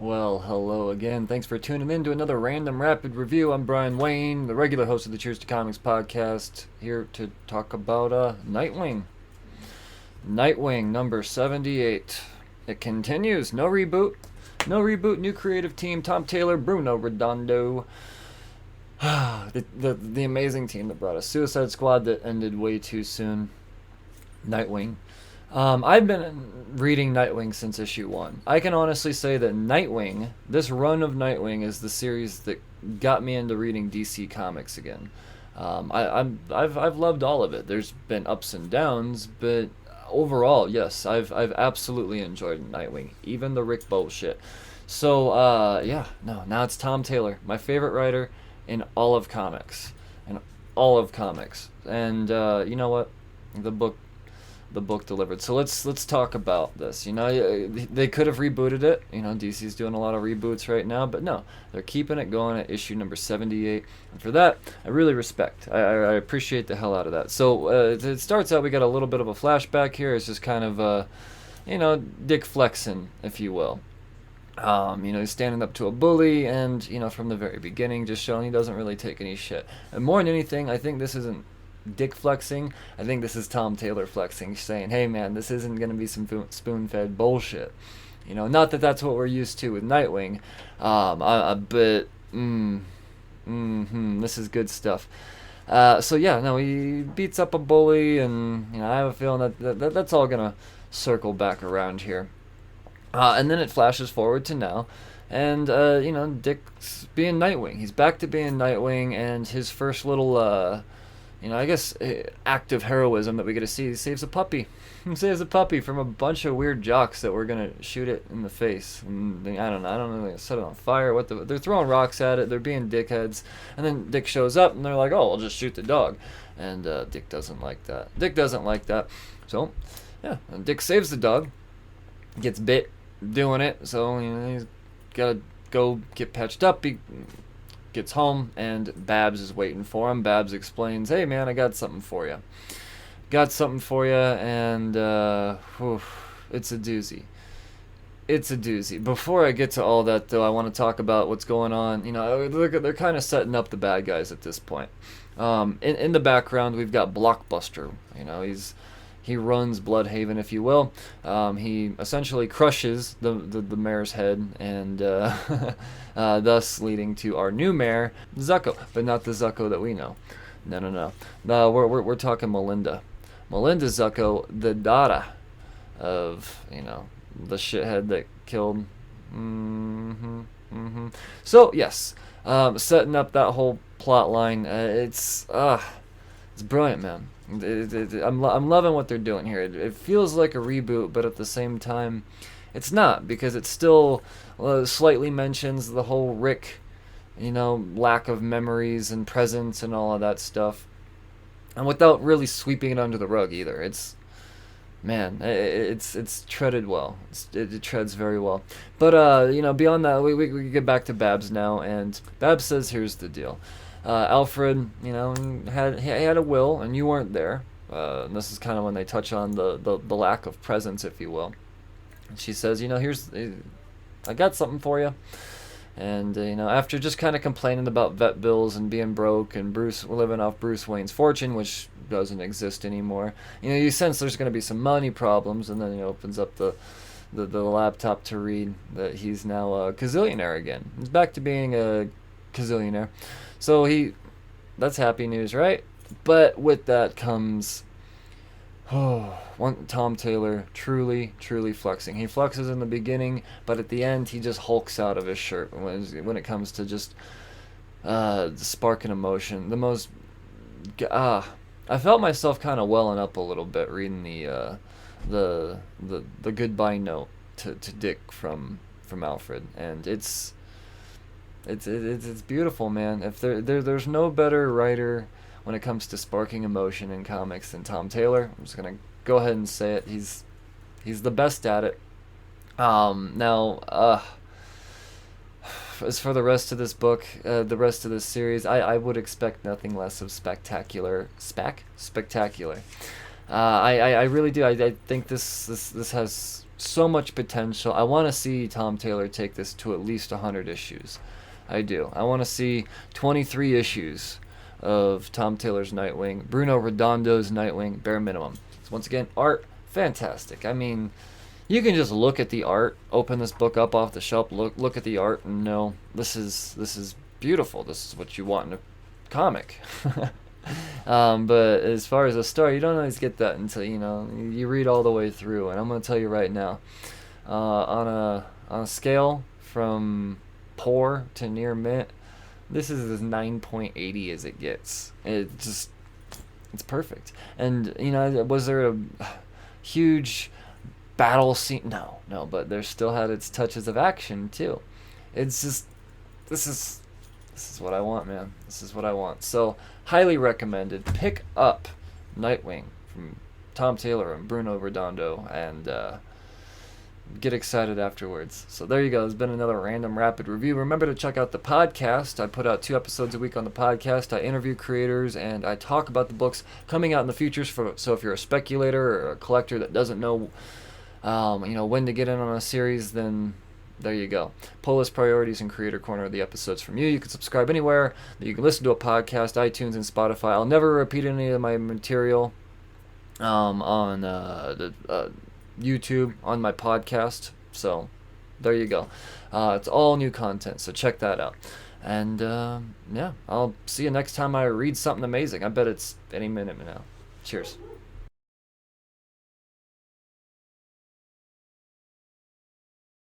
Well, hello again. Thanks for tuning in to another random rapid review. I'm Brian Wayne, the regular host of the Cheers to Comics podcast, here to talk about Nightwing. Nightwing number 78. It continues. No reboot. No reboot. New creative team. Tom Taylor, Bruno Redondo. the amazing team that brought us Suicide Squad that ended way too soon. Nightwing. I've been reading Nightwing since issue 1. I can honestly say that Nightwing, this run of Nightwing, is the series that got me into reading DC Comics again. I've loved all of it. There's been ups and downs, but overall, yes, I've absolutely enjoyed Nightwing, even the Rick bullshit. So yeah, no, now it's Tom Taylor, my favorite writer in all of comics, and you know what, the book delivered. So let's talk about this. You know, they could have rebooted it. You know, DC's doing a lot of reboots right now, but no, they're keeping it going at issue number 78, and for that, I really respect. I appreciate the hell out of that. So it starts out. We got a little bit of a flashback here. It's just kind of you know, Dick flexing, if you will. You know, he's standing up to a bully, and you know, from the very beginning, just showing he doesn't really take any shit. And more than anything, I think this isn't Dick flexing. I think this is Tom Taylor flexing, saying, "Hey, man, this isn't gonna be some spoon-fed bullshit." You know, not that that's what we're used to with Nightwing, but this is good stuff. So yeah, no, he beats up a bully, and you know, I have a feeling that's all gonna circle back around here. And then it flashes forward to now, and you know, Dick's being Nightwing. He's back to being Nightwing, and his first little, you know, I guess act of heroism that we get to see, he saves a puppy. He saves a puppy from a bunch of weird jocks that were gonna shoot it in the face. And I don't know, they set it on fire. They're throwing rocks at it. They're being dickheads, and then Dick shows up, and they're like, "Oh, we'll just shoot the dog," and Dick doesn't like that. So yeah, and Dick saves the dog, gets bit doing it, so you know, he's gotta go get patched up. He gets home, and Babs is waiting for him. Babs explains, "Hey man, I got something for you. And it's a doozy. It's a doozy. Before I get to all that, though, I want to talk about what's going on. You know, they're kind of setting up the bad guys at this point. In the background, we've got Blockbuster. You know, he runs Bloodhaven, if you will. He essentially crushes the mayor's head, and thus leading to our new mayor, Zucco, but not the Zucco that we know. No. We're talking Melinda. Melinda Zucco, the daughter of, you know, the shithead that killed. So yes, setting up that whole plot line. It's brilliant, man. I'm loving what they're doing here. It feels like a reboot, but at the same time, it's not, because it still slightly mentions the whole Rick, you know, lack of memories and presence and all of that stuff, and without really sweeping it under the rug either. It's treaded well. It treads very well. But you know, beyond that, we get back to Babs now, and Babs says, "Here's the deal. Alfred, you know, had a will, and you weren't there." And this is kind of when they touch on the lack of presence, if you will. And she says, "You know, I got something for you." And you know, after just kind of complaining about vet bills and being broke and Bruce living off Bruce Wayne's fortune, which doesn't exist anymore, you know, you sense there's going to be some money problems. And then he opens up the laptop to read that he's now a gazillionaire again. He's back to being a gazillionaire. So that's happy news, right? But with that comes, Tom Taylor truly flexing. He flexes in the beginning, but at the end he just hulks out of his shirt when it comes to just sparking emotion. The most, I felt myself kind of welling up a little bit reading the goodbye note to Dick from Alfred, and it's beautiful, man. If there's no better writer when it comes to sparking emotion in comics than Tom Taylor. I'm just gonna go ahead and say it. He's the best at it. Now, as for the rest of this book, the rest of this series, I would expect nothing less of spectacular. I really do. I think this has so much potential. I want to see Tom Taylor take this to at least 100 issues. I do. I want to see 23 issues of Tom Taylor's Nightwing, Bruno Redondo's Nightwing, bare minimum. So once again, art, fantastic. I mean, you can just look at the art, open this book up off the shelf, look at the art, and know this is beautiful. This is what you want in a comic. But as far as a story, you don't always get that until you read all the way through. And I'm going to tell you right now, on a scale from poor to near mint, this is as 9.80 as it gets. It's perfect. And was there a huge battle scene? No, but there still had its touches of action too. It's just this is what I want, man. This is what I want. So, highly recommended. Pick up Nightwing from Tom Taylor and Bruno Redondo, and get excited afterwards. So there you go. It's been another random rapid review. Remember to check out the podcast. I put out 2 episodes a week on the podcast. I interview creators, and I talk about the books coming out in the future. So if you're a speculator or a collector that doesn't know, when to get in on a series, then there you go. Pull list priorities and creator corner of the episodes from you. You can subscribe anywhere that you can listen to a podcast, iTunes and Spotify. I'll never repeat any of my material on YouTube on my podcast. So there you go. It's all new content, so check that out. And I'll see you next time I read something amazing. I bet it's any minute now. Cheers.